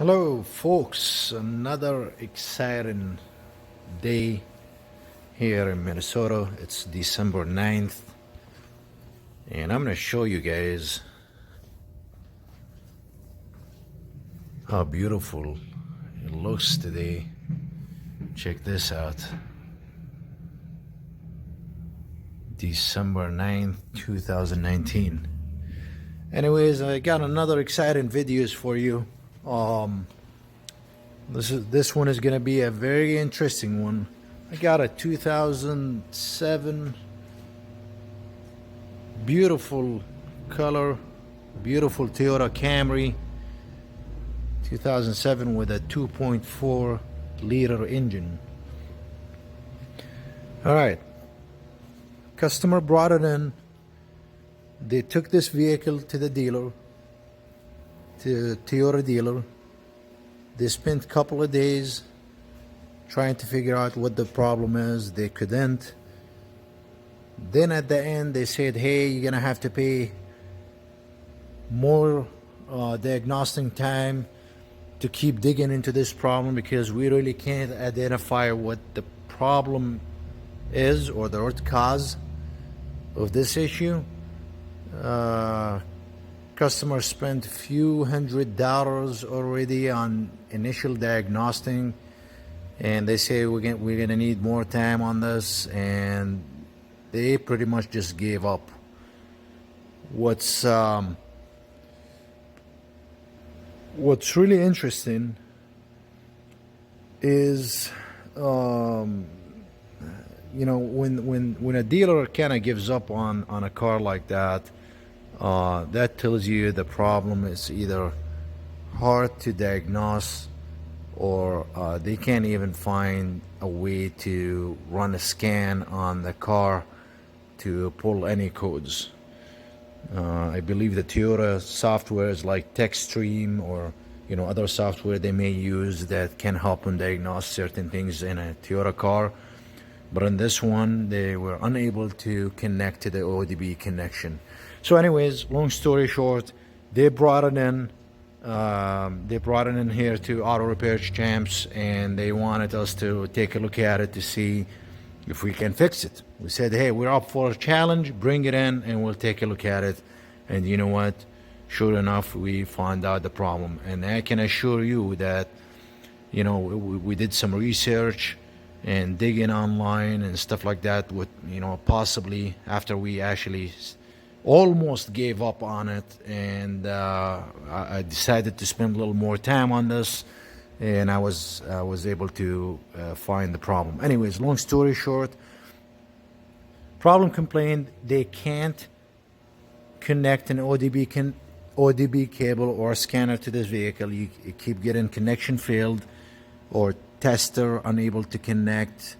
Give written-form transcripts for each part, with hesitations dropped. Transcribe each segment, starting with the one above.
Hello folks, another exciting day here in Minnesota. It's December 9th and I'm going to show you guys how beautiful it looks today. Check this out. December 9th, 2019. Anyways, I got another exciting videos for you. This one is gonna be a very interesting one. I got a 2007 beautiful color, beautiful Toyota Camry 2007 with a 2.4 liter engine. All right, customer brought it in. They took this vehicle to the dealer, to Toyota dealer. They spent a couple of days trying to figure out what the problem is. They couldn't. Then at the end they said, hey, you're gonna have to pay more diagnostic time to keep digging into this problem because we really can't identify what the problem is or the root cause of this issue. Customer spent a few $100s already on initial diagnostic, and they say we're gonna need more time on this, and they pretty much just gave up. What's really interesting is you know, when a dealer kind of gives up on a car like that, that tells you the problem is either hard to diagnose or they can't even find a way to run a scan on the car to pull any codes. I believe the Toyota software is like TechStream or other software they may use that can help them diagnose certain things in a Toyota car. But in this one, they were unable to connect to the ODB connection. So anyways, long story short, they brought it in. They brought it in here to Auto Repair Champs, and they wanted us to take a look at it to see if we can fix it. We said, hey, we're up for a challenge. Bring it in, and we'll take a look at it. And you know what? Sure enough, we found out the problem. And I can assure you that, we did some research and digging online and stuff like that with possibly after we actually almost gave up on it, and I decided to spend a little more time on this, and I was able to find the problem. Anyways, long story short, problem complained they can't connect an ODB cable or scanner to this vehicle. You keep getting connection failed or tester unable to connect,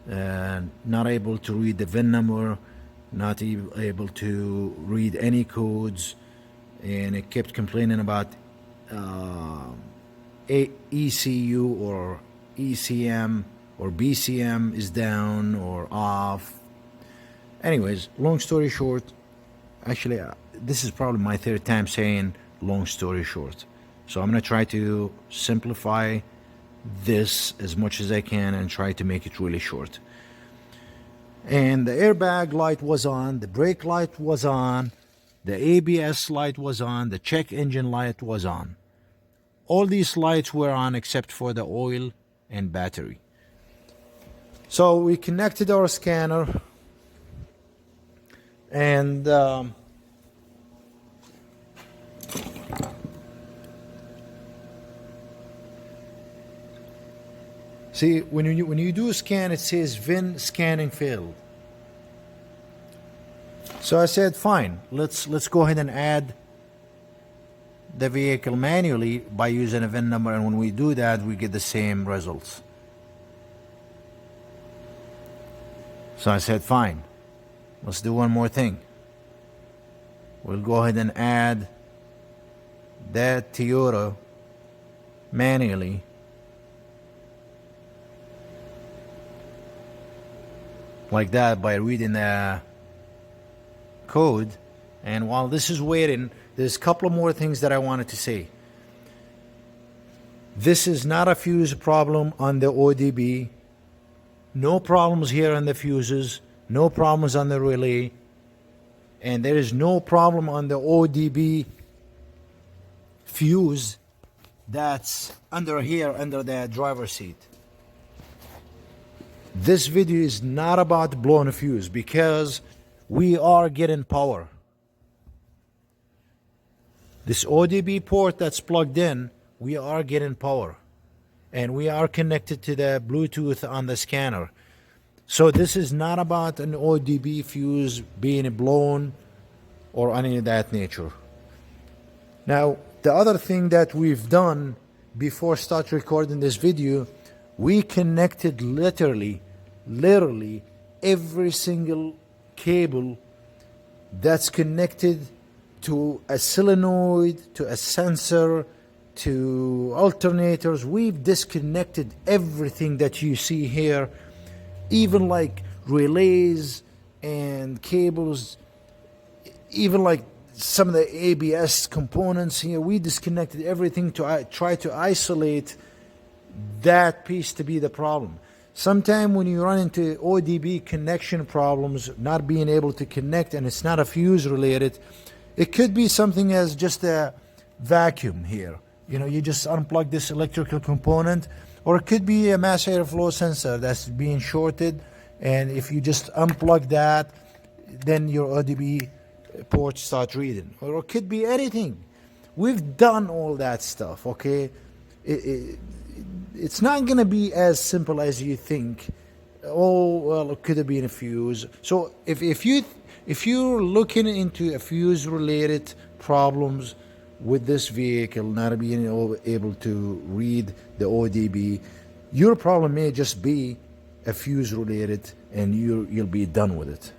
not able to read the VIN number, not able to read any codes, and it kept complaining about ECU or ECM or BCM is down or off. Anyways, long story short, actually this is probably my third time saying long story short, so I'm going to try to simplify this as much as I can and try to make it really short. And the airbag light was on, the brake light was on, the ABS light was on, the check engine light was on. All these lights were on except for the oil and battery. So we connected our scanner, and see, when you do a scan, it says VIN scanning failed. So I said, fine, let's go ahead and add the vehicle manually by using a VIN number, and when we do that, we get the same results. So I said, fine, let's do one more thing. We'll go ahead and add that Toyota manually like that by reading the code. And while this is waiting, there's a couple of more things that I wanted to say. This is not a fuse problem on the ODB. No problems here on the fuses, no problems on the relay, and there is no problem on the ODB fuse that's under here, under the driver's seat. This video is not about blowing a fuse because we are getting power. This ODB port that's plugged in, we are getting power. And we are connected to the Bluetooth on the scanner. So this is not about an ODB fuse being blown or any of that nature. Now, the other thing that we've done before start recording this video, we connected literally every single cable that's connected to a solenoid, to a sensor, to alternators. We've disconnected everything that you see here, even like relays and cables, even like some of the ABS components here. We disconnected everything to try to isolate that piece to be the problem. Sometimes when you run into ODB connection problems, not being able to connect, and it's not a fuse related, it could be something as just a vacuum here. You know, you just unplug this electrical component, or it could be a mass airflow sensor that's being shorted, and if you just unplug that, then your ODB port starts reading. Or it could be anything. We've done all that stuff, okay? It's not going to be as simple as you think. Oh, well, it could have been a fuse. So if you're looking into a fuse related problems with this vehicle, not being able to read the ODB, your problem may just be a fuse related, and you'll be done with it.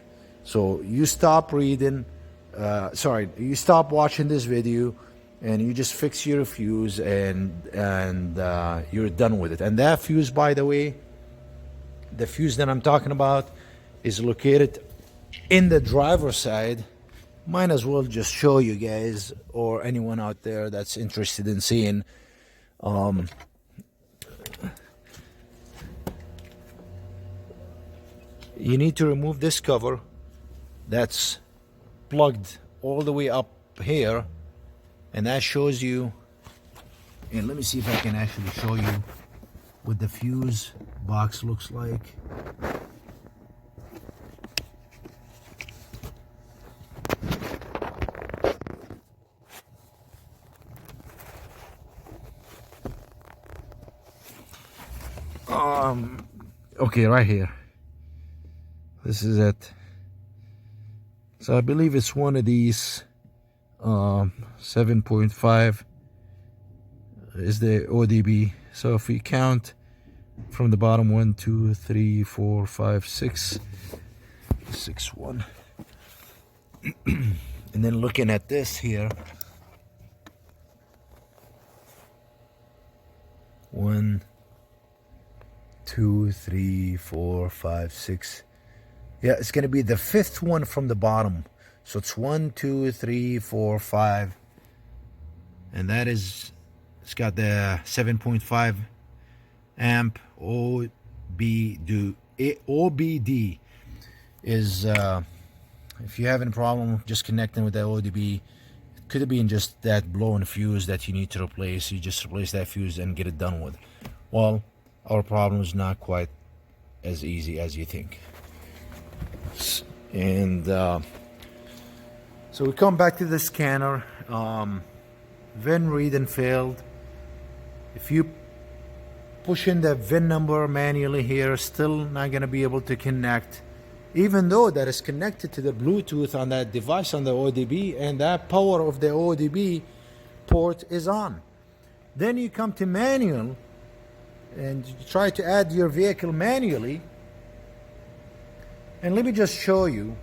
So you stop reading, you stop watching this video, and you just fix your fuse, and you're done with it. And that fuse, by the way, the fuse that I'm talking about is located in the driver's side. Might as well just show you guys, or anyone out there that's interested in seeing. You need to remove this cover that's plugged all the way up here, and that shows you. And let me see if I can actually show you what the fuse box looks like. Okay, right here. This is it. So I believe it's one of these 7.5 is the ODB. So if we count from the bottom, 1, 2, 3, 4, 5, 6, 6, 1. And then looking at this here, 1, 2, 3, 4, 5, 6. Yeah, it's going to be the fifth one from the bottom. So it's 1, 2, 3, 4, 5. And that is, it's got the 7.5 amp OBD is, if you're having a problem just connecting with that ODB, it could have been just that blown fuse that you need to replace. You just replace that fuse and get it done with. Well, our problem is not quite as easy as you think. And so we come back to the scanner. VIN reading failed. If you push in the VIN number manually here, still not going to be able to connect, even though that is connected to the Bluetooth on that device on the ODB, and that power of the ODB port is on. Then you come to manual and you try to add your vehicle manually. And let me just show you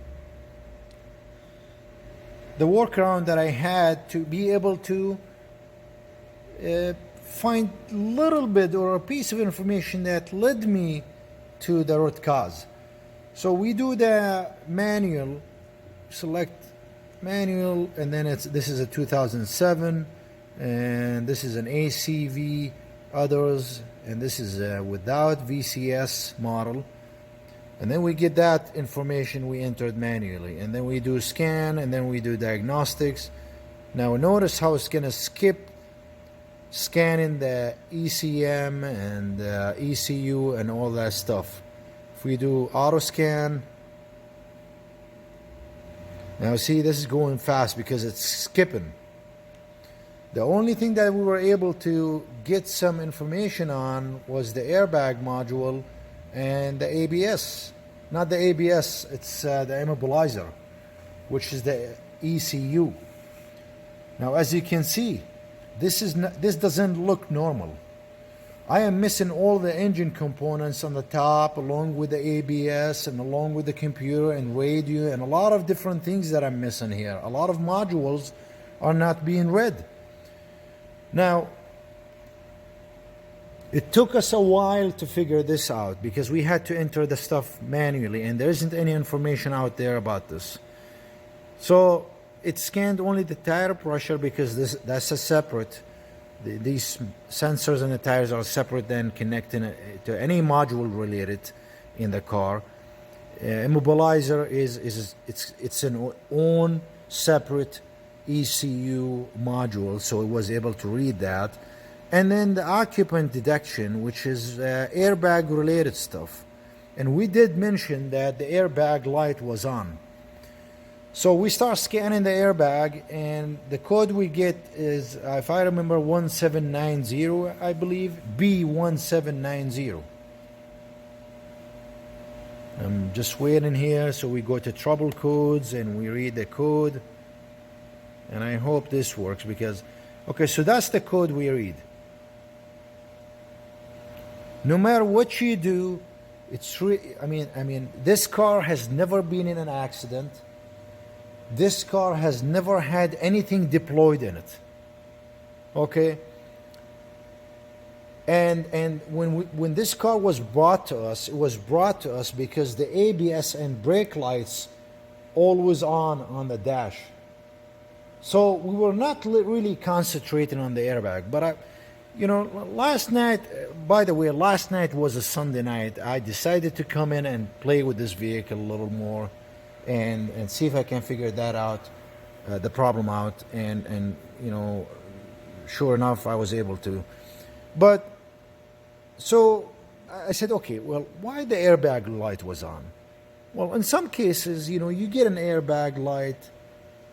the workaround that I had to be able to find a little bit or a piece of information that led me to the root cause. So we do the manual, select manual, and then this is a 2007, and this is an ACV others, and this is without VCS model. And then we get that information we entered manually, and then we do scan, and then we do diagnostics. Now notice how it's gonna skip scanning the ECM and ECU and all that stuff. If we do auto scan, now see, this is going fast because it's skipping. The only thing that we were able to get some information on was the airbag module and the ABS. Not the ABS, it's the immobilizer, which is the ECU. Now as you can see, this doesn't look normal. I am missing all the engine components on the top, along with the ABS and along with the computer and radio and a lot of different things that I'm missing here. A lot of modules are not being read. Now, it took us a while to figure this out because we had to enter the stuff manually, and there isn't any information out there about this. So it scanned only the tire pressure because that's a separate. These sensors and the tires are separate than connecting to any module related in the car. Immobilizer it's an own separate ECU module, so it was able to read that. And then the occupant detection, which is airbag related stuff. And we did mention that the airbag light was on. So we start scanning the airbag, and the code we get is, if I remember, 1790, I believe, B1790. I'm just waiting here, so we go to trouble codes and we read the code. And I hope this works because, okay, so that's the code we read. No matter what you do, it's I mean, this car has never been in an accident. This car has never had anything deployed in it. Okay? And when this car was brought to us, it was brought to us because the ABS and brake lights always on the dash. So we were not really concentrating on the airbag. But last night, by the way, last night was a Sunday night. I decided to come in and play with this vehicle a little more and see if I can figure that out, the problem out. And sure enough, I was able to. But so I said, okay, well, why the airbag light was on? Well, in some cases, you get an airbag light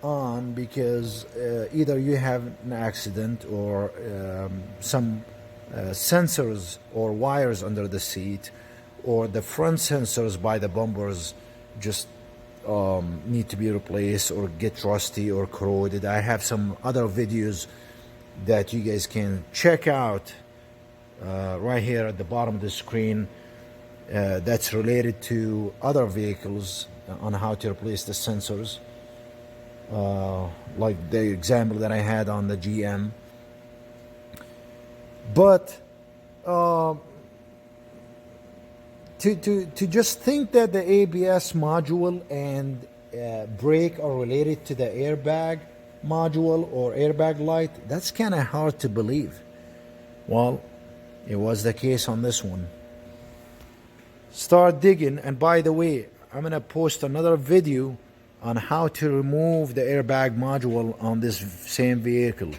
on because either you have an accident or some sensors or wires under the seat, or the front sensors by the bumpers just need to be replaced or get rusty or corroded. I have some other videos that you guys can check out right here at the bottom of the screen that's related to other vehicles on how to replace the sensors. Like the example that I had on the GM. But to just think that the ABS module and brake are related to the airbag module or airbag light, that's kind of hard to believe. Well, it was the case on this one. Start digging, and by the way, I'm gonna post another video on how to remove the airbag module on this same vehicle.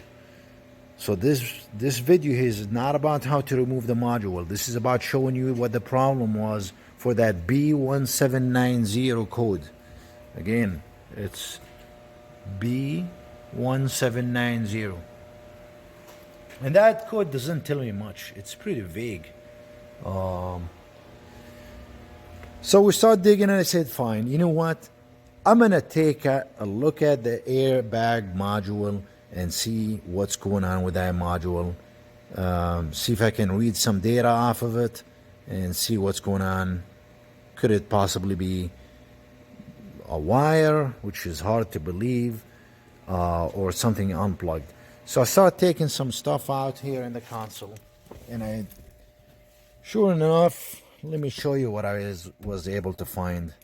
So this video is not about how to remove the module. This is about showing you what the problem was for that B1790 code. Again, it's B1790. And that code doesn't tell me much. It's pretty vague. So we start digging, and I said, fine, you know what? I'm going to take a look at the airbag module and see what's going on with that module. See if I can read some data off of it and see what's going on. Could it possibly be a wire, which is hard to believe, or something unplugged? So I started taking some stuff out here in the console, and sure enough, let me show you what I was able to find.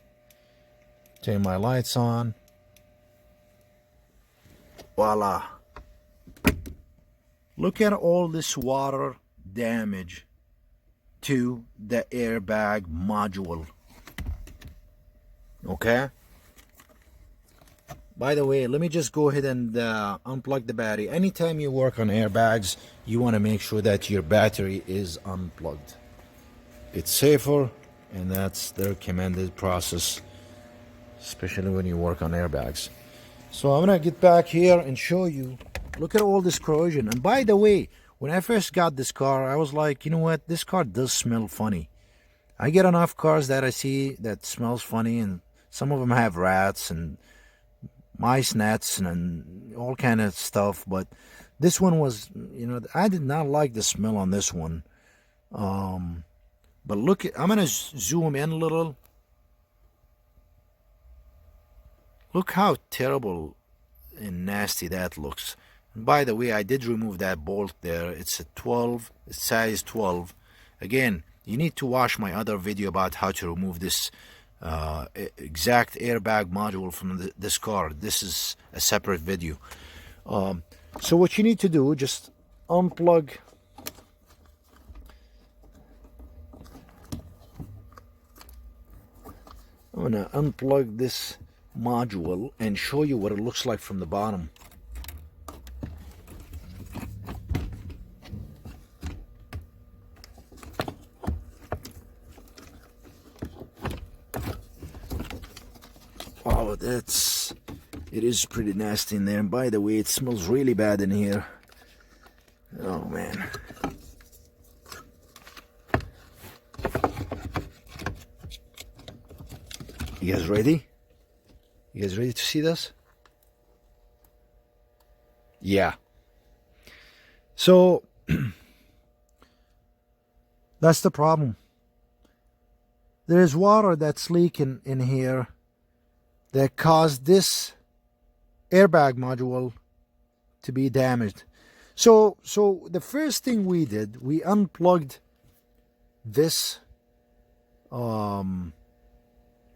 Turn my lights on. Voila. Look at all this water damage to the airbag module. Okay, by the way, let me just go ahead and unplug the battery. Anytime you work on airbags, you want to make sure that your battery is unplugged. It's safer, and that's the recommended process, especially when you work on airbags. So I'm gonna get back here and show you. Look at all this corrosion. And by the way, when I first got this car, I was like, you know what, this car does smell funny. I get enough cars that I see that smells funny, and some of them have rats and mice nets and all kind of stuff, but this one was, you know, I did not like the smell on this one. But look, I'm gonna zoom in a little. Look how terrible and nasty that looks. And by the way, I did remove that bolt there. It's a 12, it's size 12. Again, you need to watch my other video about how to remove this exact airbag module from this car. This is a separate video. So what you need to do, just unplug I'm gonna unplug this module and show you what it looks like from the bottom. Oh, it is pretty nasty in there. And by the way, it smells really bad in here. Oh man. You guys ready? You guys ready to see this? Yeah. So that's the problem. There's water that's leaking in here that caused this airbag module to be damaged. So the first thing we did, we unplugged this.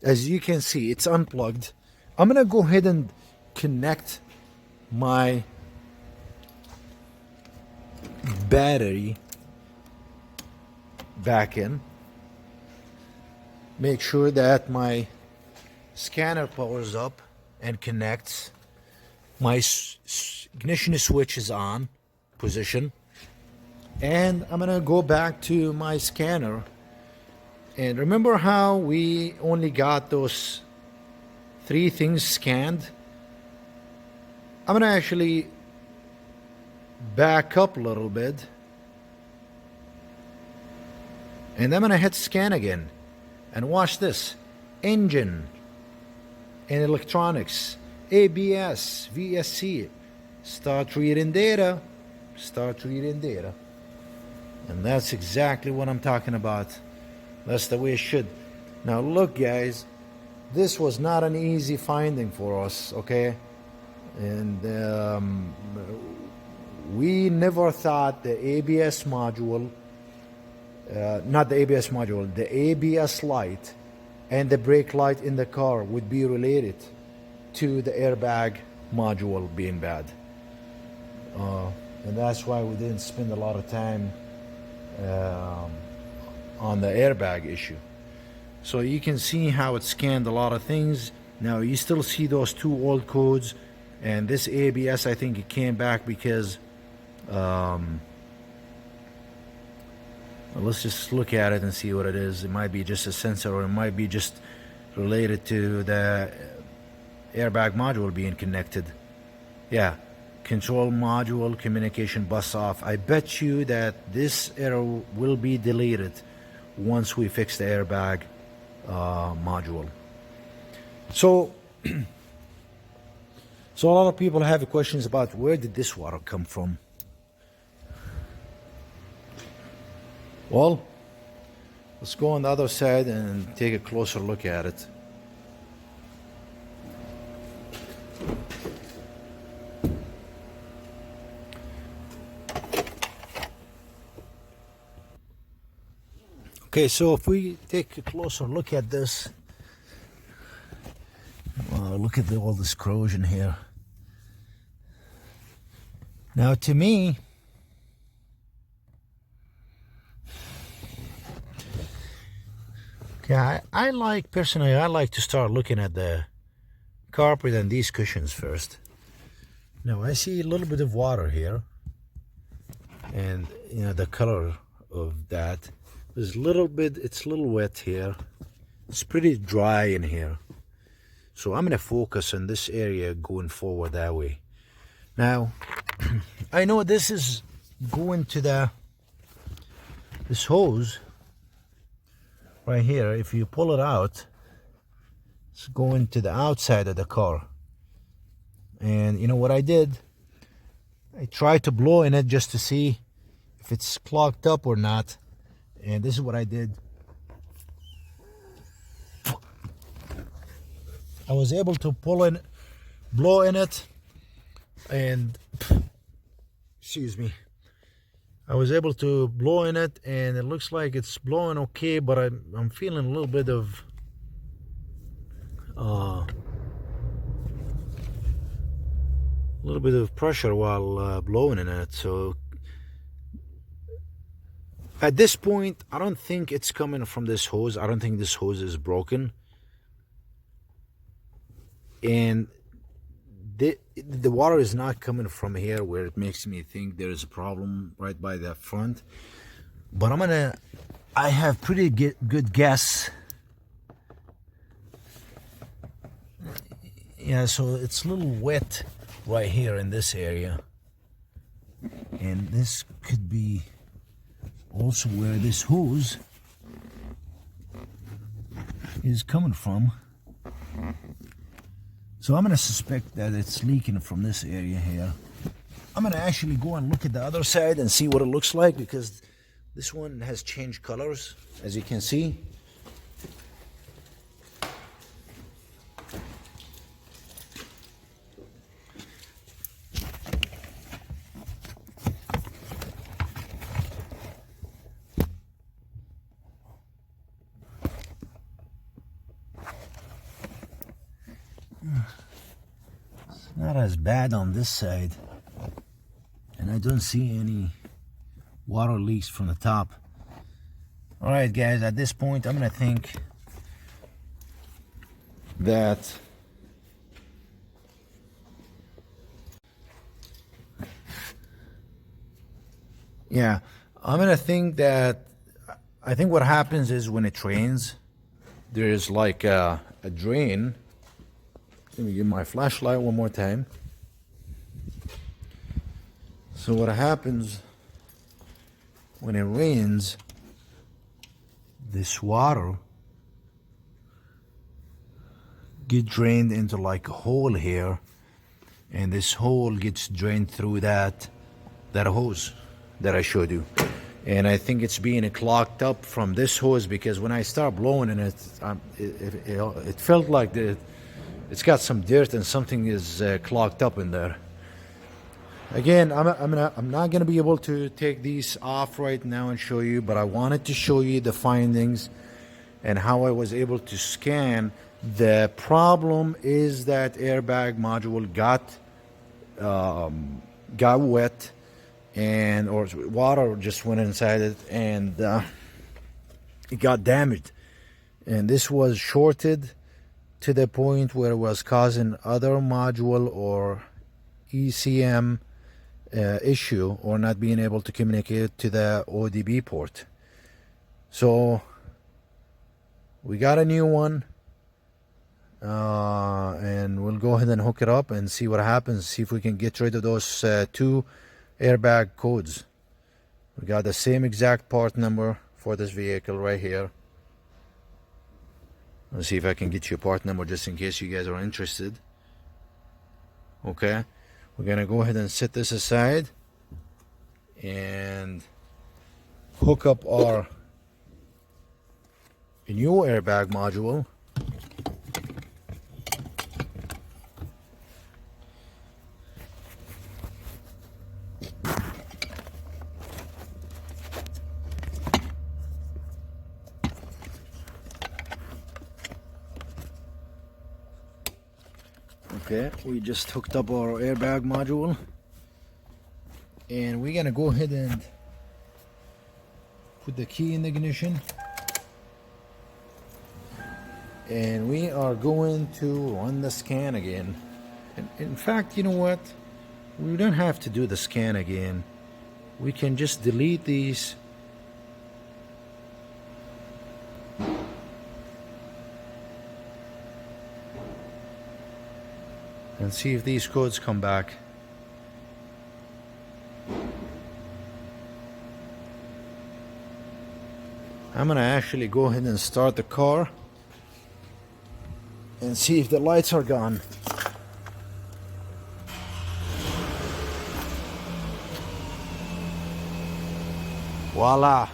As you can see, it's unplugged. I'm gonna go ahead and connect my battery back in. Make sure that my scanner powers up and connects. My ignition switch is on position, and I'm gonna go back to my scanner. And remember how we only got those 3 things scanned? I'm gonna actually back up a little bit, and I'm gonna hit scan again. And watch this: engine and electronics, ABS, VSC. Start reading data. Start reading data. And that's exactly what I'm talking about. That's the way it should. Now look, guys, this was not an easy finding for us, okay? And we never thought the ABS module, not the ABS module, the ABS light and the brake light in the car would be related to the airbag module being bad. And that's why we didn't spend a lot of time on the airbag issue. So you can see how it scanned a lot of things. Now you still see those 2 old codes, and this ABS, I think it came back because let's just look at it and see what it is. It might be just a sensor, or it might be just related to the airbag module being connected. Yeah, control module communication bus off. I bet you that this error will be deleted once we fix the airbag module. So a lot of people have questions about where did this water come from. Well, let's go on the other side and take a closer look at it. Okay, so if we take a closer look at this, look at all this corrosion here. Now to me, Yeah, I like, personally, I like to start looking at the carpet and these cushions first. Now I see a little bit of water here, and you know the color of that is a little bit, it's a little wet here. It's pretty dry in here. So I'm gonna focus on this area going forward that way. Now, I know this is going to this hose right here. If you pull it out, it's going to the outside of the car. And you know what I did? I tried to blow in it just to see if it's clogged up or not. And this is what I did. I was able to blow in it, and excuse me. I was able to blow in it, and it looks like it's blowing okay, but I'm feeling a little bit of pressure while blowing in it. So at this point, I don't think it's coming from this hose. I don't think this hose is broken. And the water is not coming from here where it makes me think there is a problem right by the front. But I have pretty good guess. Yeah, so it's a little wet right here in this area. And this could be also where this hose is coming from. So I'm going to suspect that it's leaking from this area here. I'm going to actually go and look at the other side and see what it looks like, because this one has changed colors, as you can see. It's not as bad on this side, and I don't see any water leaks from the top. All right, guys, at this point I'm gonna think that I think what happens is when it rains, there's like a drain. Let me give my flashlight one more time. So what happens when it rains, this water gets drained into like a hole here, and this hole gets drained through that hose that I showed you. And I think it's being clogged up from this hose, because when I start blowing in it, it felt like it's got some dirt and something is clogged up in there. Again, I'm not going to be able to take these off right now and show you, but I wanted to show you the findings and how I was able to scan. The problem is that airbag module got wet, or water just went inside it, and it got damaged. And this was shorted to the point where it was causing other module or ECM issue, or not being able to communicate to the ODB port. So we got a new one, and we'll go ahead and hook it up and see what happens, see if we can get rid of those two airbag codes. We got the same exact part number for this vehicle right here. Let's see if I can get you a part number just in case you guys are interested. Okay, we're gonna go ahead and set this aside and hook up our new airbag module. Okay, we just hooked up our airbag module, and we're gonna go ahead and put the key in the ignition. and we are going to run the scan again. In fact, you know what? We don't have to do the scan again. We can just delete these. And see if these codes come back. I'm gonna actually go ahead and start the car and see if the lights are gone. Voila!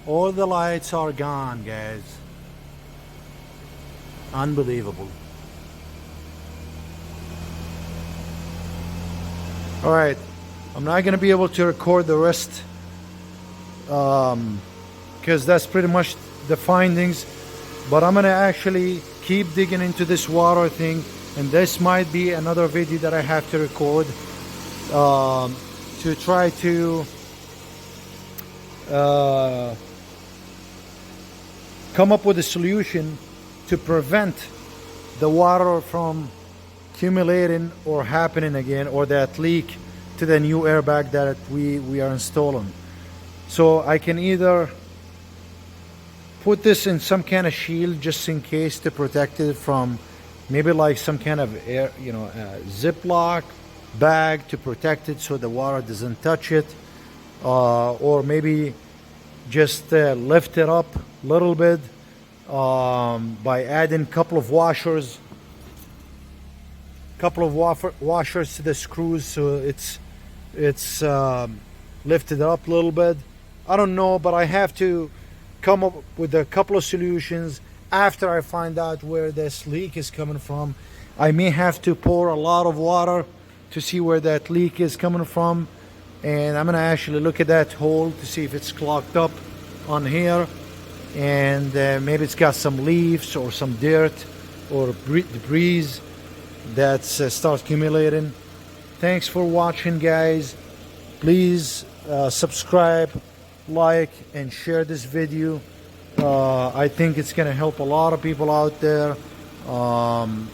All the lights are gone, guys. Unbelievable. Alright, I'm not gonna be able to record the rest because that's pretty much the findings, but I'm gonna actually keep digging into this water thing, and this might be another video that I have to record to try to come up with a solution to prevent the water from accumulating or happening again, or that leak to the new airbag that we are installing. So I can either put this in some kind of shield just in case to protect it from maybe like some kind of air, Ziploc bag to protect it so the water doesn't touch it, or maybe just lift it up a little bit by adding a couple of washers to the screws so it's lifted up a little bit. I don't know, but I have to come up with a couple of solutions after I find out where this leak is coming from. I may have to pour a lot of water to see where that leak is coming from, and I'm gonna actually look at that hole to see if it's clogged up on here, and maybe it's got some leaves or some dirt or debris that starts accumulating. Thanks for watching, guys. Please subscribe, like, and share this video. I think it's gonna help a lot of people out there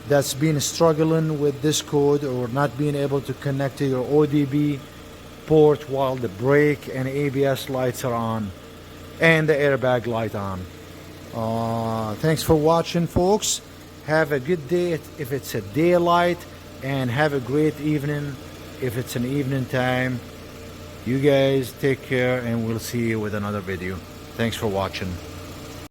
that's been struggling with this code or not being able to connect to your ODB port while the brake and ABS lights are on and the airbag light on. Thanks for watching, folks. Have a good day if it's a daylight, and have a great evening if it's an evening time. You guys take care, and we'll see you with another video. Thanks for watching.